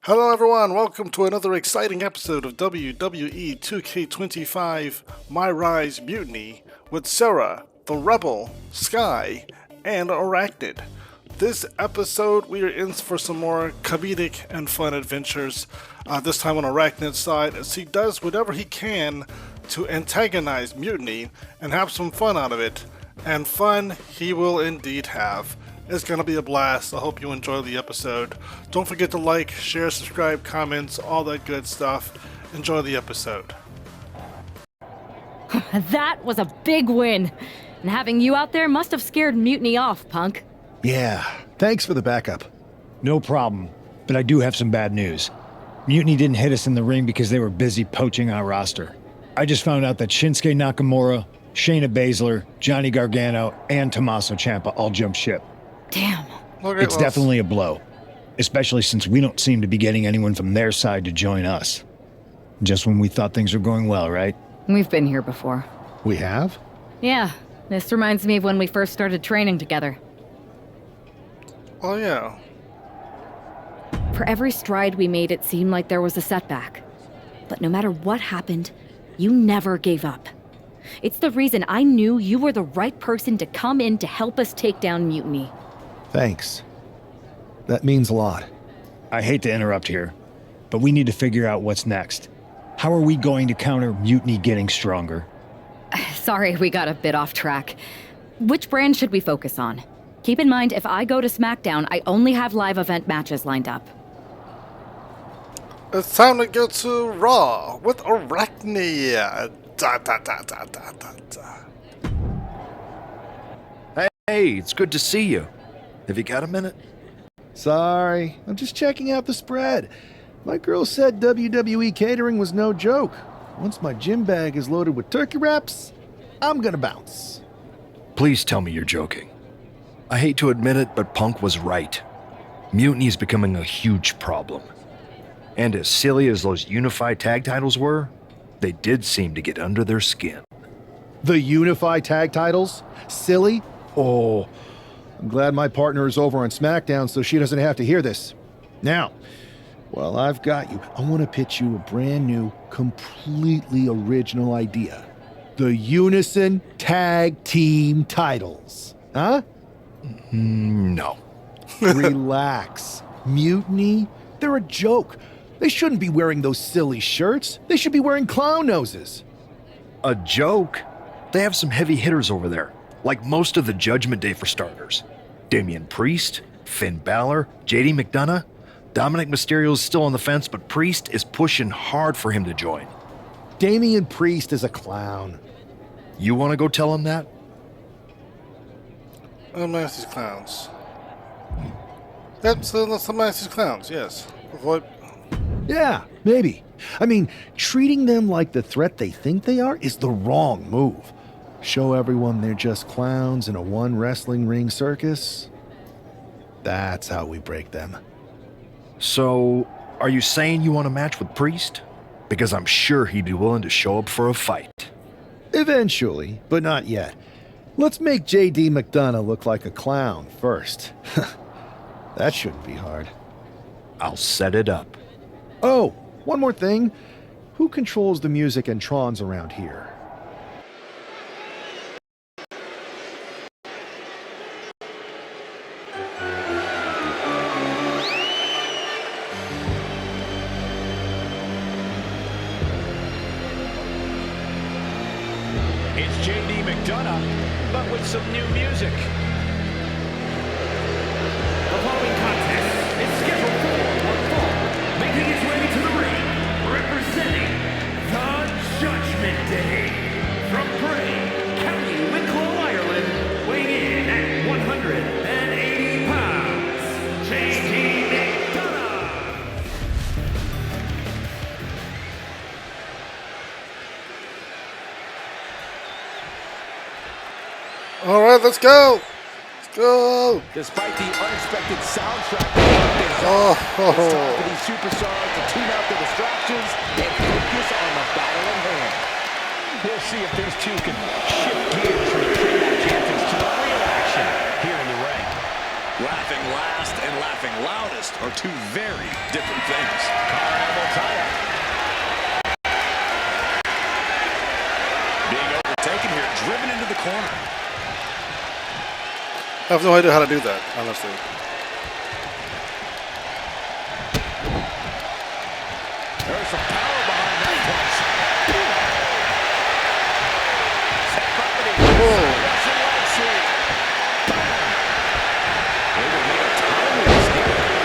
Hello everyone, welcome to another exciting episode of WWE 2K25 MyRise Mutiny with Sarah, the Rebel, Sky, and Arachnid. This episode we are in for some more comedic and fun adventures, this time on Arachnid's side, as he does whatever he can to antagonize Mutiny and have some fun out of it. And fun he will indeed have. It's going to be a blast. I hope you enjoy the episode. Don't forget to like, share, subscribe, comments, all that good stuff. Enjoy the episode. That was a big win. And having you out there must have scared Mutiny off, punk. Yeah, thanks for the backup. No problem, but I do have some bad news. Mutiny didn't hit us in the ring because they were busy poaching our roster. I just found out that Shinsuke Nakamura, Shayna Baszler, Johnny Gargano, and Tommaso Ciampa all jumped ship. Damn. It's definitely a blow, especially since we don't seem to be getting anyone from their side to join us. Just when we thought things were going well, right? We've been here before. We have? Yeah, this reminds me of when we first started training together. Oh yeah. For every stride we made, it seemed like there was a setback. But no matter what happened, you never gave up. It's the reason I knew you were the right person to come in to help us take down Mutiny. Thanks. That means a lot. I hate to interrupt here, but we need to figure out what's next. How are we going to counter Mutiny getting stronger? Sorry, we got a bit off track. Which brand should we focus on? Keep in mind, if I go to SmackDown, I only have live event matches lined up. It's time to go to Raw with Arachnid. Hey, it's good to see you. Have you got a minute? Sorry, I'm just checking out the spread. My girl said WWE catering was no joke. Once my gym bag is loaded with turkey wraps, I'm gonna bounce. Please tell me you're joking. I hate to admit it, but Punk was right. Mutiny is becoming a huge problem. And as silly as those unified tag titles were, they did seem to get under their skin. The Unify tag titles? Silly? Oh, I'm glad my partner is over on SmackDown so she doesn't have to hear this. Now, while I've got you, I want to pitch you a brand new, completely original idea. The Unison Tag Team titles. Huh? No. Relax. Mutiny? They're a joke. They shouldn't be wearing those silly shirts. They should be wearing clown noses. A joke? They have some heavy hitters over there, like most of the Judgment Day for starters. Damian Priest, Finn Balor, JD McDonough. Dominic Mysterio's still on the fence, but Priest is pushing hard for him to join. Damian Priest is a clown. You want to go tell him that? Master's Clowns. That's the Master's Clowns, yes. Avoid. Yeah, maybe. I mean, treating them like the threat they think they are is the wrong move. Show everyone they're just clowns in a one wrestling ring circus. That's how we break them. So, are you saying you want a match with Priest? Because I'm sure he'd be willing to show up for a fight. Eventually, but not yet. Let's make JD McDonough look like a clown first. That shouldn't be hard. I'll set it up. Oh, one more thing. Who controls the music and trons around here? It's JD McDonough, but with some new music. The following contest is scheduled for one fall. Making his way to the ring, representing the Judgment Day. From Bray, County Wicklow, Ireland, weighing in at 180 pounds, JD McDonough. All right, let's go. Let's go. Despite the unexpected soundtrack, Oh. it's time for these superstars to tune out the distractions and focus on the battle at hand. We'll see if these two can shift gears from the trade-off antics to the real action here in the ring. Well, Laughing last and laughing loudest are two very different things. Being overtaken here, driven into the corner. I have no idea how to do that, honestly. There's some power behind that punch.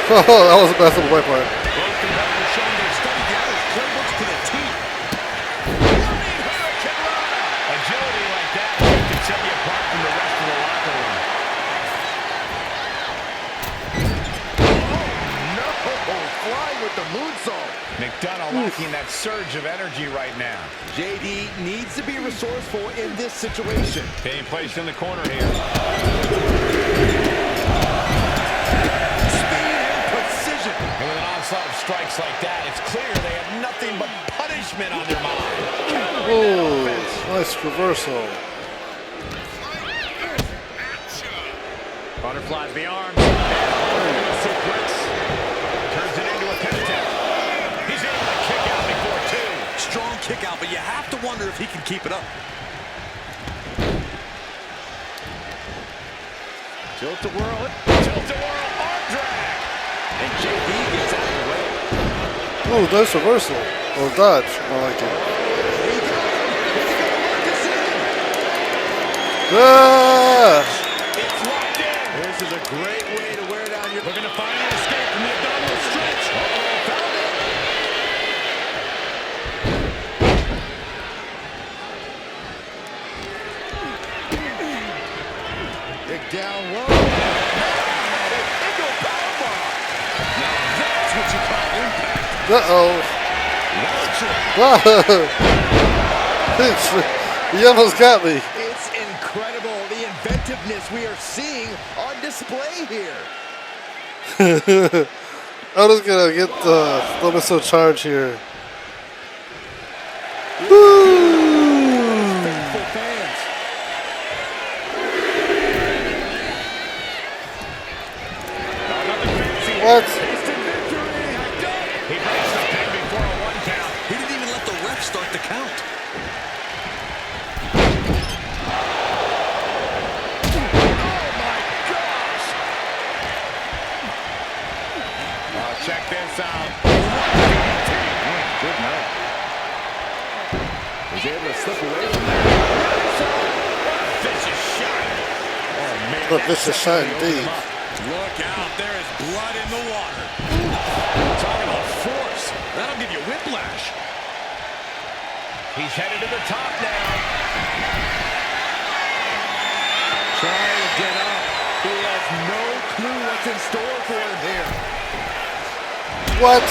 Oh, that was the best of my part. Both competitors showing they've studied the other's playbooks to the T. Running Hurricane Rana. Agility like that can set you apart from the rest of the locker room. Oh, no. Flying with the moonsault. McDonough lacking that surge of energy right now. JD needs to be resourceful in this situation. Being placed in the corner here. And with an onslaught of strikes like that, it's clear they have nothing but punishment on their mind. Oh, nice reversal. Butterflies the arms. Suplex. Turns it into a pentacle. He's able to kick out before two. Strong kick out, but you have to wonder if he can keep it up. Tilt-a-whirl. Tilt-a-whirl. Arm drag. And JD gets out of the way. Oh, nice reversal. Or dodge. I like it. Ah! It's locked in. This is a great way to wear down your... Looking to find an escape from the abdominal stretch. Found it. Dig down low. Into a powerbomb. Now that's what you call impact. Uh-oh. Wow. You almost got me. It's incredible, the inventiveness we are seeing on display here. I'm just gonna get the missile charge here. Woo! Faithful fans. What? Instant victory. He breaks the pin before a one count. He didn't even let the ref start the count. Check this out. Good night. Was able to slip away from that. Vicious shot. Oh, man. Look, this is shot indeed. Look out. There is blood in the water. Talking about force. That'll give you whiplash. He's headed to the top now. Trying to get up. He has no clue what's in store for him here. What?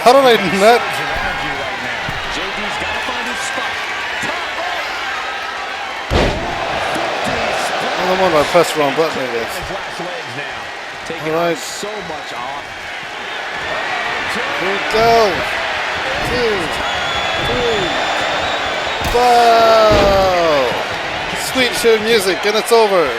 How did I not? JD's got to find his spot. I'm on my press the wrong button, I guess. Taking Alright. so much off. Here we go. 2, 3. Wow. Sweet chill music, and it's over.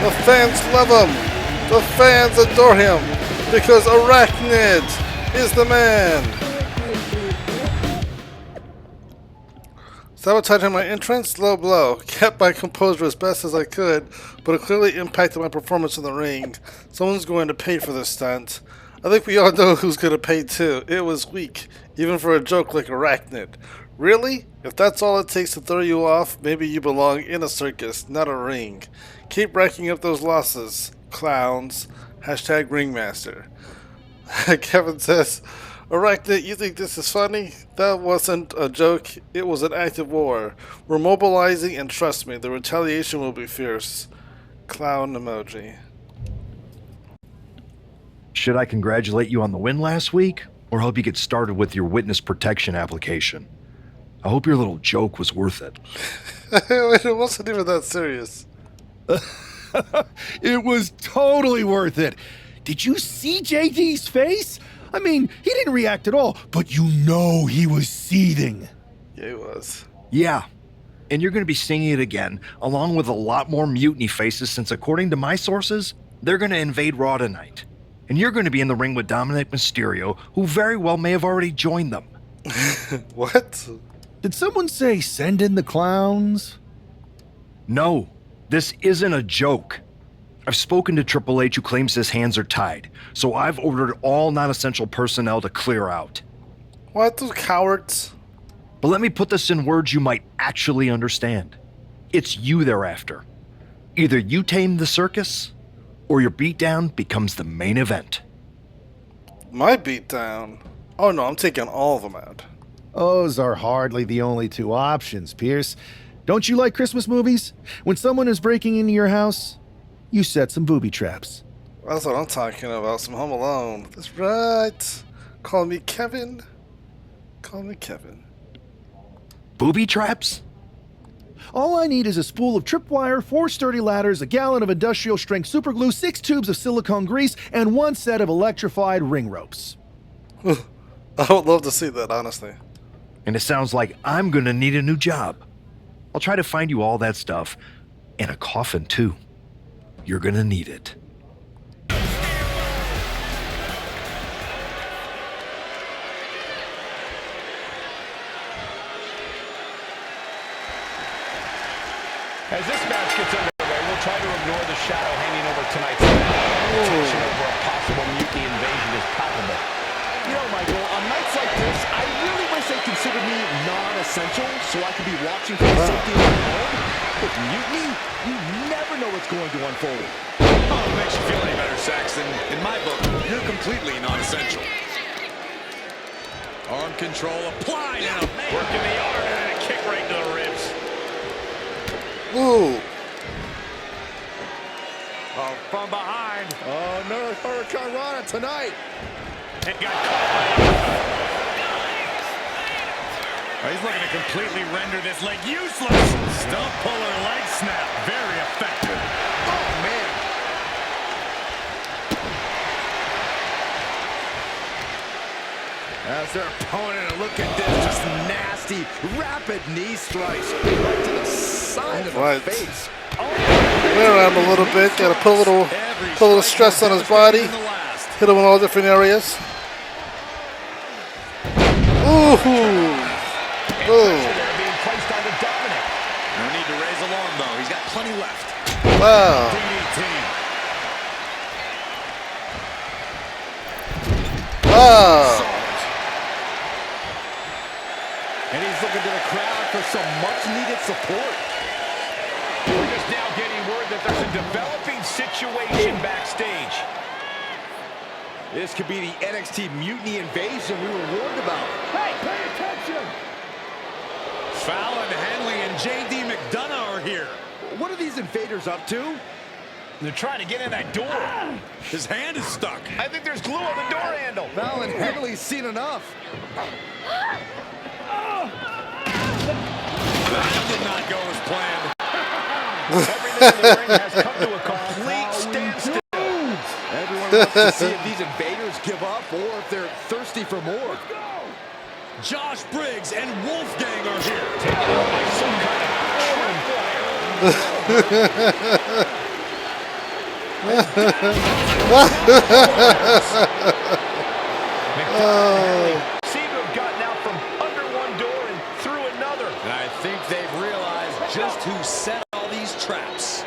The fans love him. The fans adore him because Arachnid is the man. Sabotaging my entrance, low blow. Kept my composure as best as I could, but it clearly impacted my performance in the ring. Someone's going to pay for this stunt. I think we all know who's going to pay too. It was weak, even for a joke like Arachnid. Really? If that's all it takes to throw you off, maybe you belong in a circus, not a ring. Keep racking up those losses, clowns. Hashtag ringmaster. Kevin says, Arachnid, you think this is funny? That wasn't a joke, it was an act of war. We're mobilizing, and trust me, the retaliation will be fierce. Clown emoji. Should I congratulate you on the win last week, or help you get started with your witness protection application? I hope your little joke was worth it. It wasn't even that serious. It was totally worth it. Did you see JD's face? I mean, he didn't react at all, but you know he was seething. Yeah, it was. Yeah, and you're going to be singing it again, along with a lot more Mutiny faces, since according to my sources, they're going to invade Raw tonight. And you're going to be in the ring with Dominic Mysterio, who very well may have already joined them. What? Did someone say send in the clowns? No, this isn't a joke. I've spoken to Triple H, who claims his hands are tied, so I've ordered all non-essential personnel to clear out. What, those cowards? But let me put this in words you might actually understand. It's you they're after. Either you tame the circus, or your beatdown becomes the main event. My beatdown? Oh no, I'm taking all of them out. Those are hardly the only two options, Pierce. Don't you like Christmas movies? When someone is breaking into your house, you set some booby traps. That's what I'm talking about, some Home Alone. That's right. Call me Kevin. Call me Kevin. Booby traps? All I need is a spool of tripwire, 4 sturdy ladders, a gallon of industrial-strength superglue, 6 tubes of silicone grease, and 1 set of electrified ring ropes. I would love to see that, honestly. And it sounds like I'm gonna need a new job. I'll try to find you all that stuff, and a coffin too. You're gonna need it. As this match gets underway, we'll try to ignore the shadow hanging over tonight's event. Tension over a possible Mutiny invasion is palpable. You know, Michael, on nights like this, I really wish they considered me non-essential so I could be watching from the safety of my home. With Mutiny, you never know what's going to unfold. Oh, it makes you feel any better, Saxton. In my book, you're completely non-essential. Arm control applied and working the arm and a kick right to the ribs. Ooh. Oh, from behind. Oh, no, Hurricane Rana tonight. And got caught. Oh, he's looking to completely render this leg useless. Stump puller leg snap. Very effective. Oh, man. As their opponent, look at this, just nasty, rapid knee strikes right to the side of the face. Went around a little bit, gotta put a little stress on his body. Hit him in all different areas. Ooh. Boom. Being placed onto Dominic. No need to raise alarm though. He's got plenty left. Wow. DDT. Wow. And he's looking to the crowd for some much-needed support. We're just now getting word that there's a developing situation backstage. This could be the NXT Mutiny invasion we were warned about. Hey, pay attention! Fallon, Henley, and J.D. McDonough are here. What are these invaders up to? They're trying to get in that door. His hand is stuck. I think there's glue on the door handle. Val and Henley's seen enough. That did not go as planned. Everything in the ring has come to a complete standstill. Everyone wants to see if these invaders give up or if they're thirsty for more. Josh Briggs and Wolfgang are here. Taking out by some kind of seem to have gotten out from under one door and through another. And I think they've realized just who set all these traps.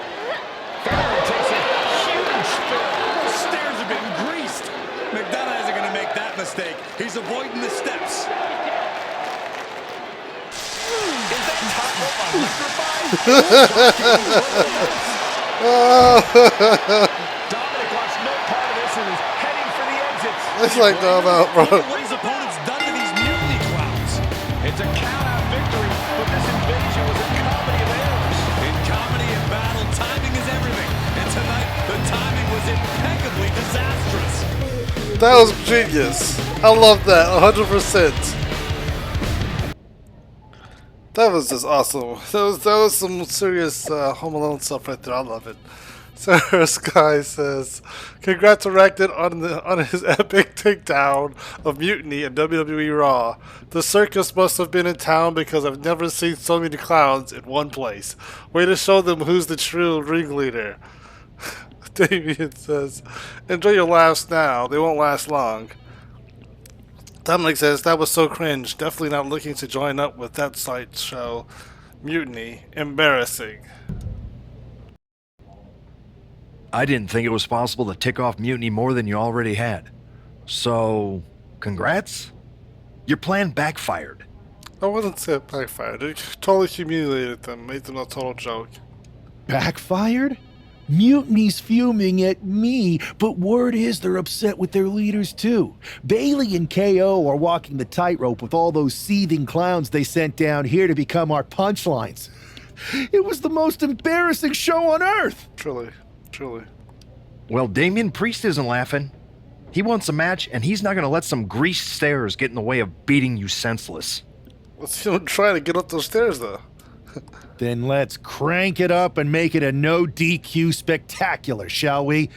Fallon takes a huge spill. The stairs have been greased. McDonough isn't going to make that mistake. He's avoiding the steps. Is that top rope electrified? Dominic wants no part of this and is heading for the exits. It's like no, bro. What his opponent's done to these Mutiny clowns. It's a count-out victory, but this invasion was a comedy of errors. In comedy and battle, timing is everything. And tonight, the timing was impeccably disastrous. That was genius. I love that, 100%. That was just awesome. That was some serious Home Alone stuff right there. I love it. So Sky says, "Congrats to Arachnid on his epic takedown of Mutiny and WWE Raw. The circus must have been in town because I've never seen so many clowns in one place. Way to show them who's the true ringleader." Damien says, "Enjoy your laughs now. They won't last long." Dominic says, "That was so cringe. Definitely not looking to join up with that sideshow. Mutiny. Embarrassing." I didn't think it was possible to tick off Mutiny more than you already had. So, congrats? Your plan backfired. I wouldn't say it backfired. It totally humiliated them, made them a total joke. Backfired? Mutiny's fuming at me, but word is they're upset with their leaders too. Bailey and KO are walking the tightrope with all those seething clowns they sent down here to become our punchlines. It was the most embarrassing show on earth! Truly. Well, Damian Priest isn't laughing. He wants a match, and he's not going to let some greased stairs get in the way of beating you senseless. Let's see him try to get up those stairs, though. Then let's crank it up and make it a no DQ spectacular, shall we?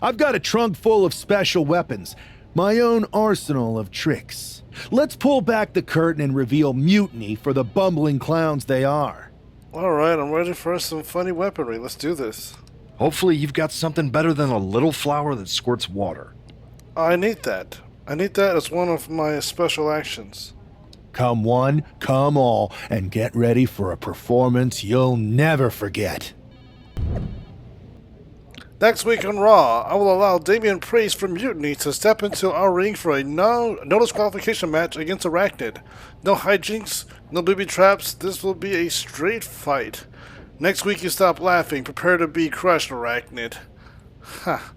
I've got a trunk full of special weapons, my own arsenal of tricks. Let's pull back the curtain and reveal Mutiny for the bumbling clowns they are. Alright, I'm ready for some funny weaponry. Let's do this. Hopefully you've got something better than a little flower that squirts water. I need that. I need that as one of my special actions. Come one, come all, and get ready for a performance you'll never forget. Next week on Raw, I will allow Damian Priest from Mutiny to step into our ring for a no disqualification match against Arachnid. No hijinks, no booby traps. This will be a straight fight. Next week you stop laughing. Prepare to be crushed, Arachnid. Ha.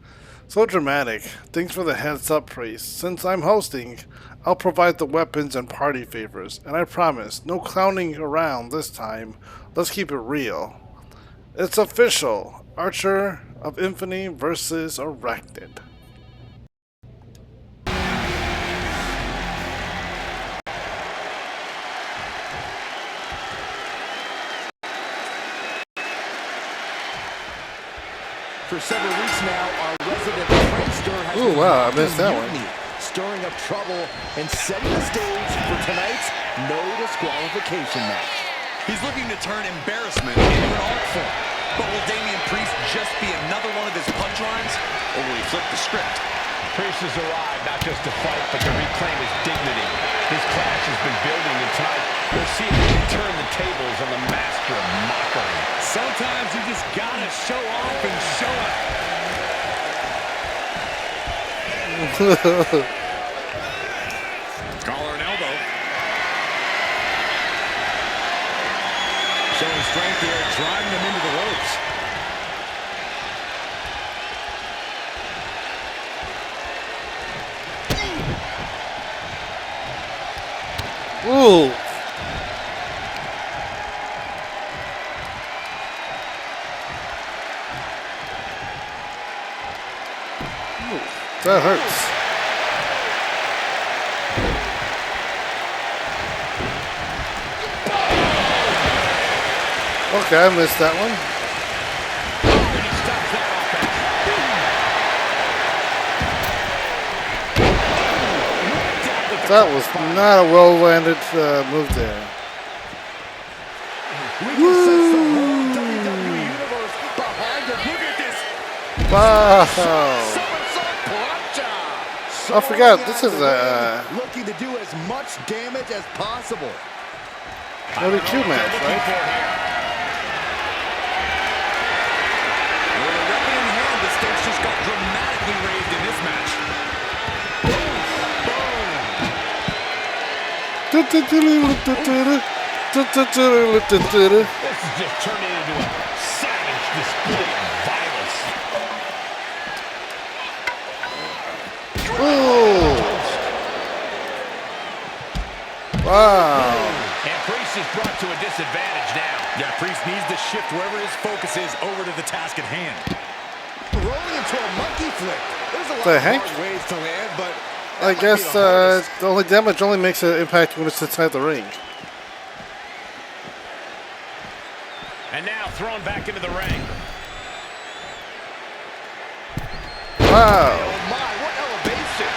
So dramatic. Thanks for the heads up, Priest. Since I'm hosting, I'll provide the weapons and party favors. And I promise, no clowning around this time. Let's keep it real. It's official. Archer of Infamy versus Arachnid. For several weeks now, our resident prankster has Ooh, been wow, I missed that Mutiny, stirring up trouble and setting the stage for tonight's no disqualification match. He's looking to turn embarrassment into an art form. But will Damian Priest just be another one of his punchlines? Or will he flip the script? Priest has arrived not just to fight, but to reclaim his dignity. His clash has been building, and tonight we'll see if he can turn the tables on the master of mockery. Sometimes you just gotta show off and show up. Collar and elbow. Showing strength here, driving them into the ropes. Ooh. That hurts. Okay, I missed that one. That was not a well-landed move there. Wow. I forgot, this is looking to do as much damage as possible. only two match, right? With a weapon in hand, the stakes just got dramatically raised in this match. This is just turning into a savage display of violence. Ooh. Wow. And Priest is brought to a disadvantage now. Yeah, Priest needs to shift wherever his focus is over to the task at hand. rolling into a monkey flip. There's a lot The of heck? hard ways to land, but I guess the only damage only makes an impact when it's inside the ring. And now thrown back into the ring. Wow. oh my, what elevation.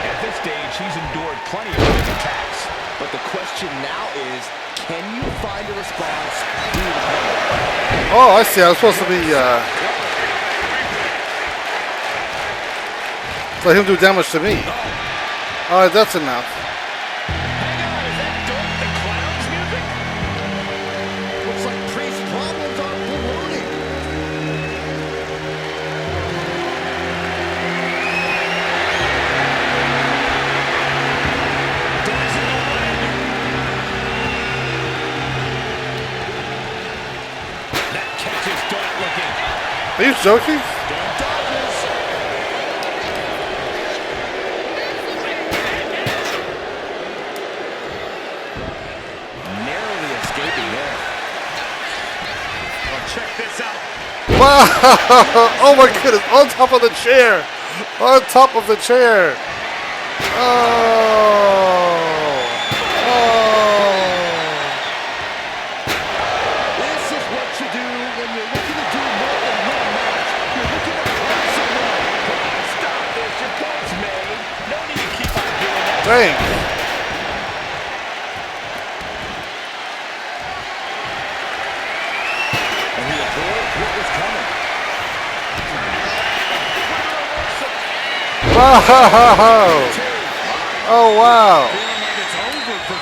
At this stage, he's endured plenty of these attacks. But the question now is, can you find a response through the pain? Oh, I see. I was supposed to be, let him do damage to me. Alright, that's enough. Looks like Priest's problems are ballooning. That catches Doink looking. Are you joking? Narrowly escaping there. Well, check this out. Wow! Oh my goodness! On top of the chair! On top of the chair! Oh! Oh! This is what you do when you're looking to do more than one match. You're looking to press someone. Stop this. Your point's made. No need to keep on doing that. Dang! And he avoided what was coming. Wow! Oh wow! Feeling like it's over for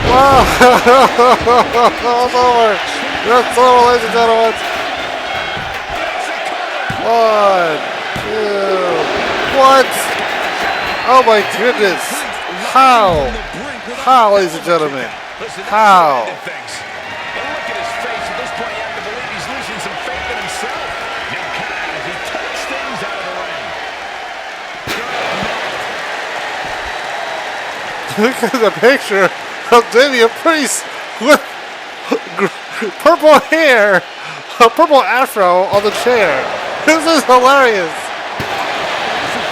Wow! It's over! It's over, ladies and gentlemen! 1, 2... What? Oh my goodness! How? How, ladies and gentlemen? How? And look at his face. At this point, you have to believe he's losing some faith in himself. Now, as he takes things out of the ring. Look at the picture of Damian Priest with purple hair, a purple afro on the chair. This is hilarious.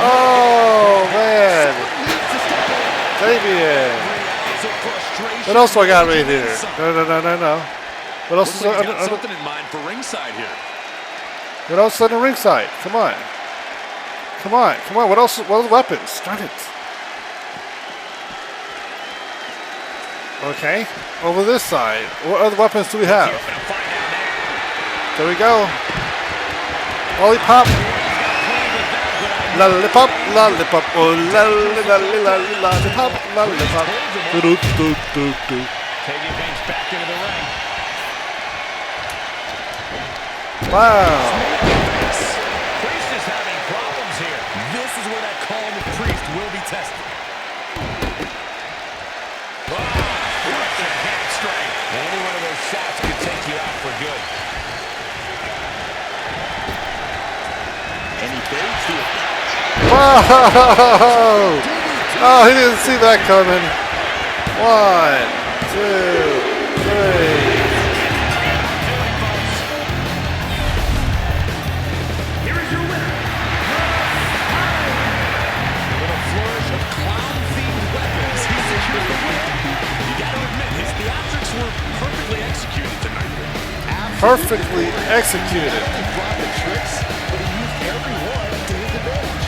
Oh man, Damian. What else do I got right here? No. What else is Got something in mind for ringside here. What else is on the ringside? Come on. What else? What are the weapons? Start it. Okay, over this side. What other weapons do we have? There we go. Lollipop. Lollipop, lollipop, oh lollipop, lollipop. Taking things back into the ring. Wow. Priest is having problems here. This is where that calm of Priest will be tested. Right to the hamstring. Any one of those shots could take you out for good. And he fades to it. Whoa! Oh, he didn't see that coming. 1, 2, 3. Here is your winner. With a flourish of clown-themed weapons, he secured the win. You got to admit, his theatrics were perfectly executed tonight. Perfectly executed. He brought the tricks, but he used every one to his advantage.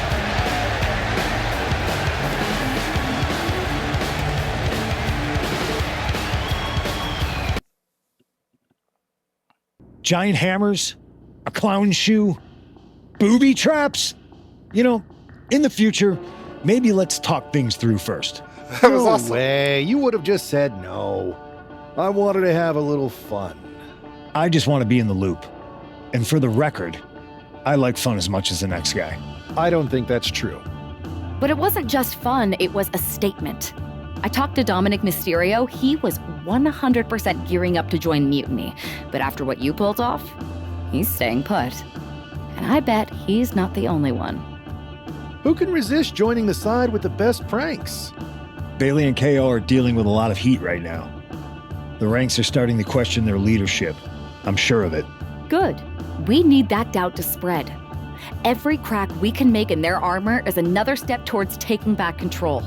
Giant hammers, a clown shoe, booby traps. You know, in the future, maybe let's talk things through first. That was No awesome. way. You would have just said no. I wanted to have a little fun. I just want to be in the loop. And for the record, I like fun as much as the next guy. I don't think that's true. But it wasn't just fun, it was a statement. I talked to Dominic Mysterio. He was 100% gearing up to join Mutiny. But after what you pulled off, he's staying put. And I bet he's not the only one. Who can resist joining the side with the best pranks? Bailey and KO are dealing with a lot of heat right now. The ranks are starting to question their leadership. I'm sure of it. Good. We need that doubt to spread. Every crack we can make in their armor is another step towards taking back control.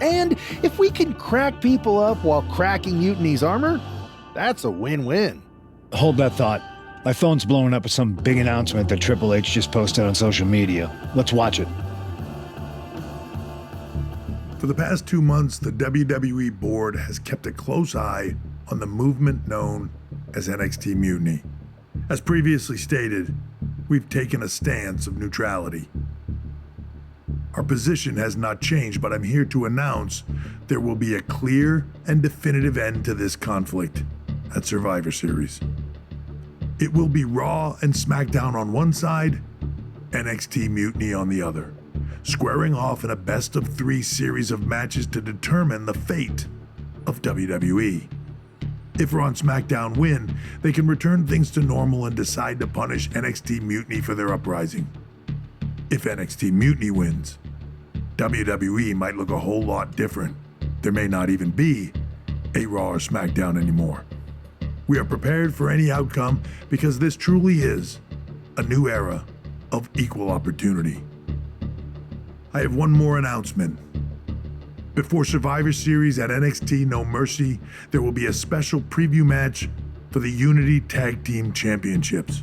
And if we can crack people up while cracking Mutiny's armor, that's a win-win. Hold that thought. My phone's blowing up with some big announcement that Triple H just posted on social media. Let's watch it. For the past 2 months, the WWE board has kept a close eye on the movement known as NXT Mutiny. As previously stated, we've taken a stance of neutrality. Our position has not changed, but I'm here to announce there will be a clear and definitive end to this conflict at Survivor Series. It will be Raw and SmackDown on one side, NXT Mutiny on the other, squaring off in a best-of-3 series of matches to determine the fate of WWE. If Raw and SmackDown win, they can return things to normal and decide to punish NXT Mutiny for their uprising. If NXT Mutiny wins, WWE might look a whole lot different. There may not even be a Raw or SmackDown anymore. We are prepared for any outcome because this truly is a new era of equal opportunity. I have one more announcement. Before Survivor Series at NXT No Mercy, there will be a special preview match for the Unity Tag Team Championships.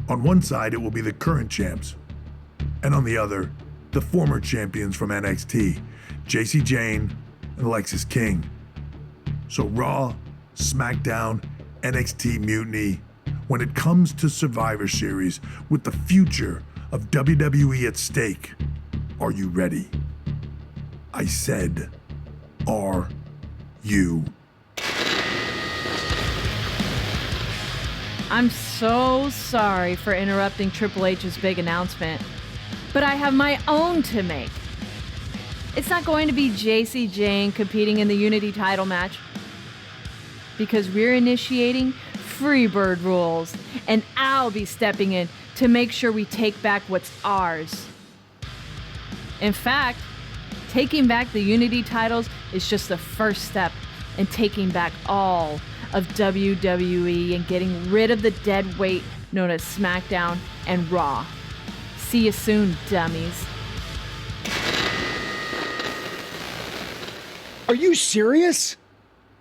On one side, it will be the current champs, and on the other, the former champions from NXT, Jacy Jayne and Alexis King. So Raw, SmackDown, NXT Mutiny, when it comes to Survivor Series with the future of WWE at stake, are you ready? I said, are you? I'm so sorry for interrupting Triple H's big announcement, but I have my own to make. It's not going to be Jacy Jayne competing in the Unity title match, because we're initiating Freebird rules, and I'll be stepping in to make sure we take back what's ours. In fact, taking back the Unity titles is just the first step in taking back all of WWE and getting rid of the dead weight known as SmackDown and Raw. See you soon, dummies. Are you serious?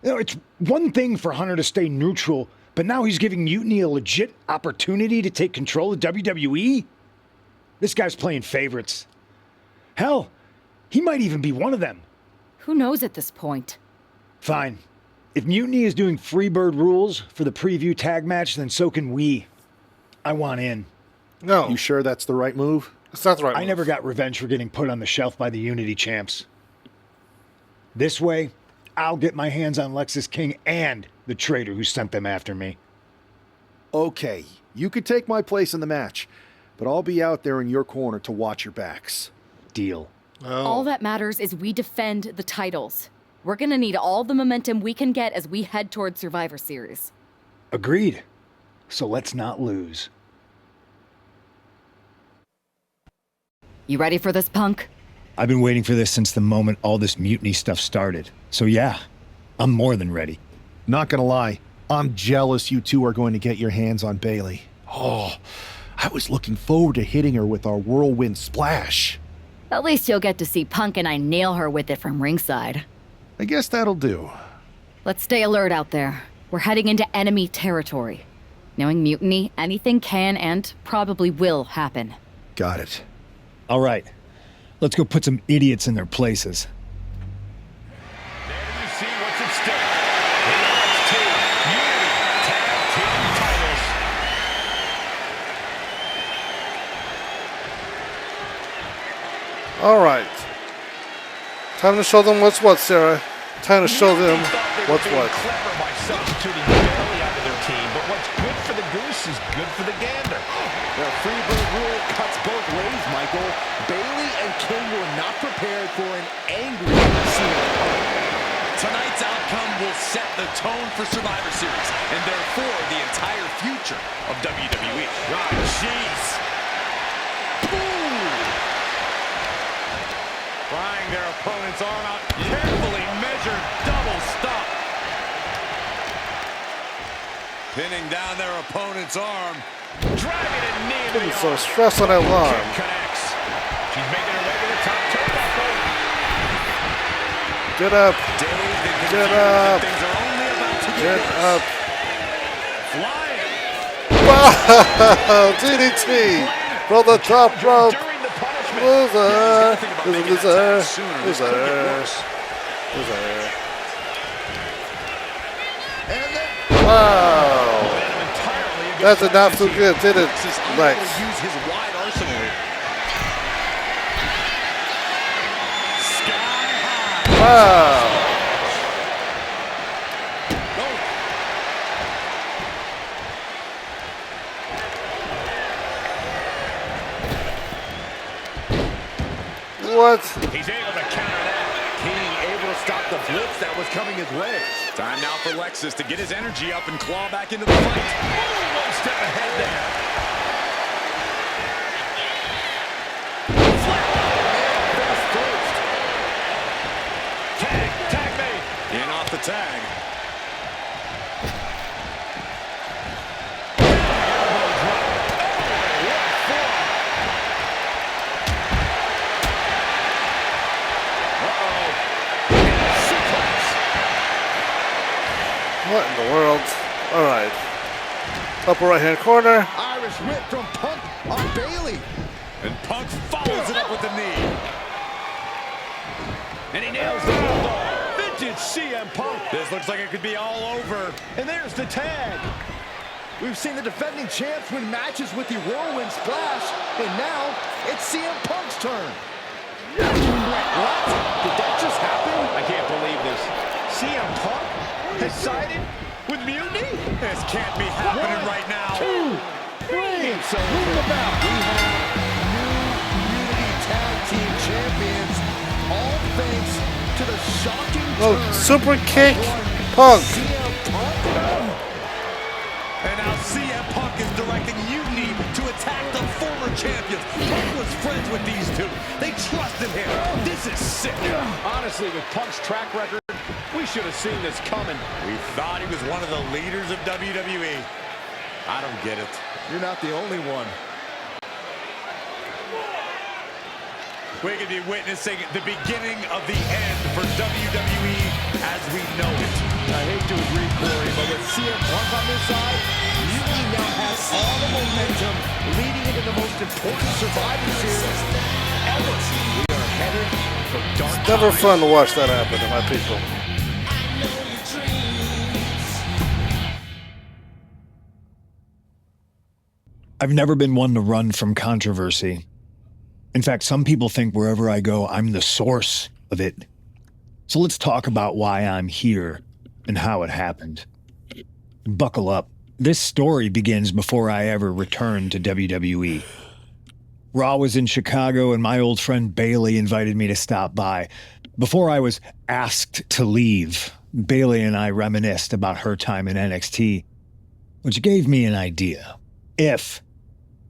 You know, it's one thing for Hunter to stay neutral, but now he's giving Mutiny a legit opportunity to take control of WWE? This guy's playing favorites. Hell, he might even be one of them. Who knows at this point? Fine. If Mutiny is doing Freebird rules for the preview tag match, then so can we. I want in. No. You sure that's the right move? It's not the right I move. never got revenge for getting put on the shelf by the Unity champs. This way, I'll get my hands on Alexis King and the traitor who sent them after me. Okay, you could take my place in the match, but I'll be out there in your corner to watch your backs. Deal. Oh. All that matters is we defend the titles. We're gonna need all the momentum we can get as we head towards Survivor Series. Agreed. So let's not lose. You ready for this, punk? I've been waiting for this since the moment all this Mutiny stuff started. So yeah, I'm more than ready. Not gonna lie, I'm jealous you two are going to get your hands on Bailey. Oh, I was looking forward to hitting her with our whirlwind splash. At least you'll get to see Punk and I nail her with it from ringside. I guess that'll do. Let's stay alert out there. We're heading into enemy territory. Knowing Mutiny, anything can and probably will happen. Got it. All right, let's go put some idiots in their places. There you see what's at stake. The NXT Unity Tag Team titles. All right. Time to show them what's what, Sarah. Time to show them what's what. Clever by substituting Bailey out of their team, but what's good for the goose is good for the gander. The Freebird rule cuts both ways, Michael. Bailey and King were not prepared for an angry Cena. Tonight's outcome will set the tone for Survivor Series, and therefore the entire future of WWE. Ah, jeez. their opponent's arm out. Carefully measured double stop. Pinning down their opponent's arm. Driving a knee into the So arm. stress on that arm. Kick connects. She's making her way to the top turnbuckle. Get up. Dazed and Get confused, up. Things are only about to get Get worse. up. Flying. Wow! DDT from the top rope. During the punishment. Loser. Yeah, he's gotta think about making that Loser. tag sooner. This could get worse. Wow. That did not feel good, did it, Lex? Use his wide arsenal. Sky high. Wow. What? He's able to counter that. King able to stop the blitz that was coming his way. Time now for Lexus to get his energy up and claw back into the fight. Oh, one step ahead there. Tag made. In off the tag. What in the world? All right. Upper right-hand corner. Irish whip from Punk on Bailey. And Punk follows it up with the knee. And he nails the bulldog. Vintage CM Punk. This looks like it could be all over. And there's the tag. We've seen the defending champs win matches with the whirlwind splash, and now it's CM Punk's turn. What? Did that just happen? I can't believe this. CM Punk has sided with Mutiny? This can't be happening right now. 2, 3. So ring the bell. We have new Unity Tag Team Champions, all thanks to the shocking Oh, turn super kick. of Punk. CM Punk. And now CM Punk is directing Mutiny to attack the former champions. Punk was friends with these two. They trusted him. This is sick. Honestly, with Punk's track record, we should have seen this coming. We thought he was one of the leaders of WWE. I don't get it. You're not the only one. We could be witnessing the beginning of the end for WWE as we know it. I hate to agree, Corey, but with CM Punk on this side, Mutiny now has all the momentum leading into the most important Survivor Series ever. We are headed for dark. Never fun to watch that happen to my people. I've never been one to run from controversy. In fact, some people think wherever I go, I'm the source of it. So let's talk about why I'm here and how it happened. Buckle up. This story begins before I ever returned to WWE. Raw was in Chicago and my old friend Bailey invited me to stop by. Before I was asked to leave, Bailey and I reminisced about her time in NXT, which gave me an idea. If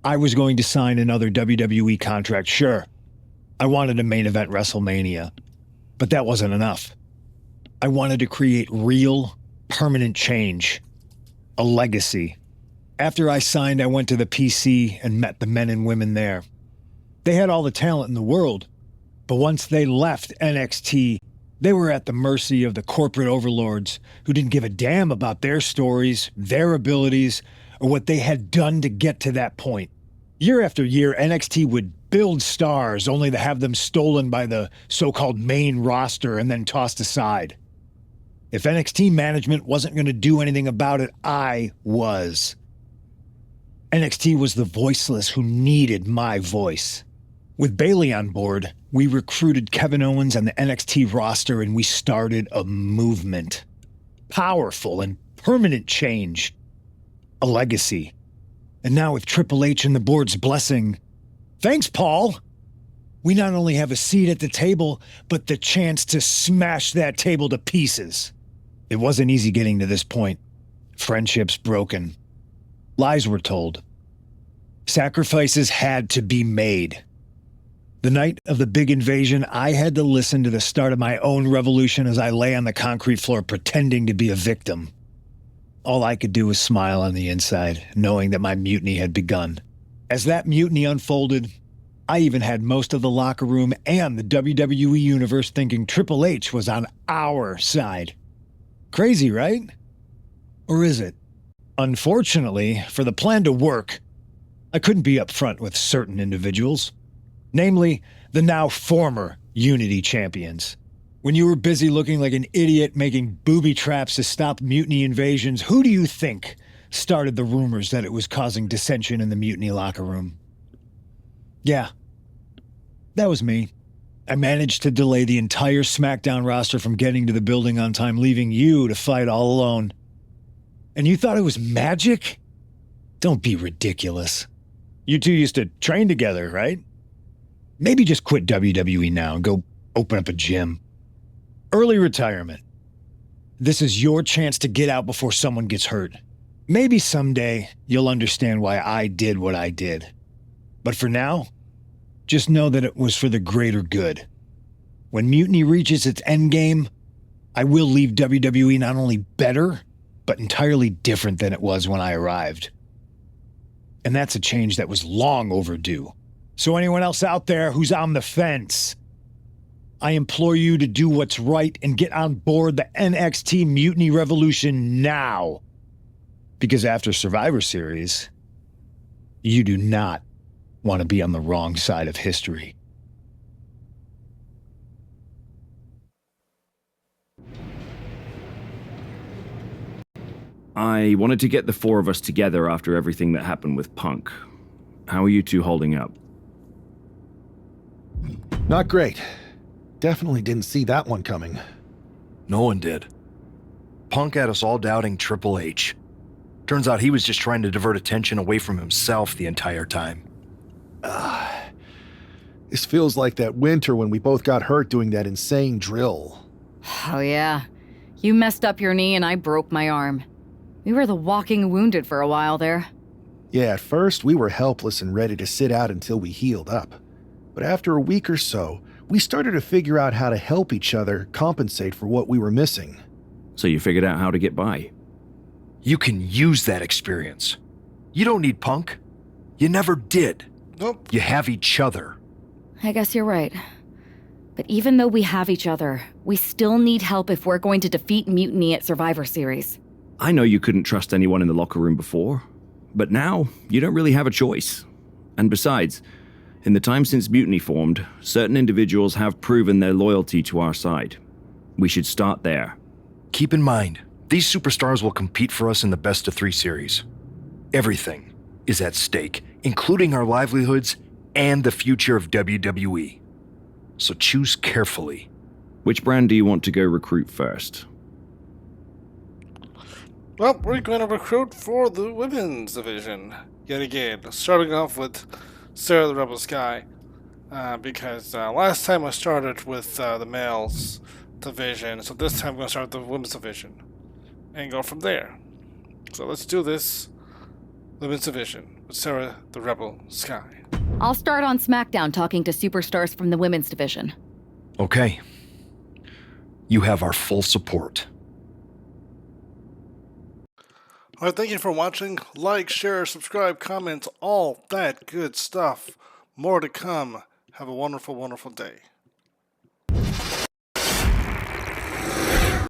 I was going to sign another WWE contract, sure, I wanted a main event WrestleMania, but that wasn't enough. I wanted to create real, permanent change, a legacy. After I signed, I went to the PC and met the men and women there. They had all the talent in the world, but once they left NXT, they were at the mercy of the corporate overlords who didn't give a damn about their stories, their abilities, or what they had done to get to that point. Year after year, NXT would build stars only to have them stolen by the so-called main roster and then tossed aside. If NXT management wasn't going to do anything about it, I was. NXT was the voiceless who needed my voice. With Bailey on board, we recruited Kevin Owens and the NXT roster and we started a movement. Powerful and permanent change. A legacy. And now with Triple H and the board's blessing, thanks, Paul! We not only have a seat at the table, but the chance to smash that table to pieces. It wasn't easy getting to this point. Friendships broken. Lies were told. Sacrifices had to be made. The night of the big invasion, I had to listen to the start of my own revolution as I lay on the concrete floor pretending to be a victim. All I could do was smile on the inside, knowing that my mutiny had begun. As that mutiny unfolded, I even had most of the locker room and the WWE Universe thinking Triple H was on our side. Crazy, right? Or is it? Unfortunately, for the plan to work, I couldn't be upfront with certain individuals. Namely, the now former Unity champions. When you were busy looking like an idiot making booby traps to stop mutiny invasions, who do you think started the rumors that it was causing dissension in the mutiny locker room? Yeah, that was me. I managed to delay the entire SmackDown roster from getting to the building on time, leaving you to fight all alone. And you thought it was magic? Don't be ridiculous. You two used to train together, right? Maybe just quit WWE now and go open up a gym. Early retirement. This is your chance to get out before someone gets hurt. Maybe someday you'll understand why I did what I did. But for now, just know that it was for the greater good. When Mutiny reaches its endgame, I will leave WWE not only better, but entirely different than it was when I arrived. And that's a change that was long overdue. So anyone else out there who's on the fence, I implore you to do what's right and get on board the NXT Mutiny Revolution now. Because after Survivor Series, you do not want to be on the wrong side of history. I wanted to get the four of us together after everything that happened with Punk. How are you two holding up? Not great. Definitely didn't see that one coming. No one did. Punk had us all doubting Triple H. Turns out he was just trying to divert attention away from himself the entire time. This feels like that winter when we both got hurt doing that insane drill. Oh yeah. You messed up your knee and I broke my arm. We were the walking wounded for a while there. Yeah, at first we were helpless and ready to sit out until we healed up. But after a week or so, we started to figure out how to help each other compensate for what we were missing. So you figured out how to get by? You can use that experience. You don't need Punk. You never did. Nope. You have each other. I guess you're right. But even though we have each other, we still need help if we're going to defeat Mutiny at Survivor Series. I know you couldn't trust anyone in the locker room before, but now you don't really have a choice. And besides, in the time since Mutiny formed, certain individuals have proven their loyalty to our side. We should start there. Keep in mind, these superstars will compete for us in the best-of-3 series. Everything is at stake, including our livelihoods and the future of WWE. So choose carefully. Which brand do you want to go recruit first? Well, we're going to recruit for the women's division yet again, starting off with Sarah the Rebel Sky, because last time I started with the males division, so this time I'm going to start with the women's division and go from there. So let's do this women's division with Sarah the Rebel Sky. I'll start on SmackDown talking to superstars from the women's division. Okay. You have our full support. Alright, thank you for watching. Like, share, subscribe, comment, all that good stuff. More to come. Have a wonderful, wonderful day.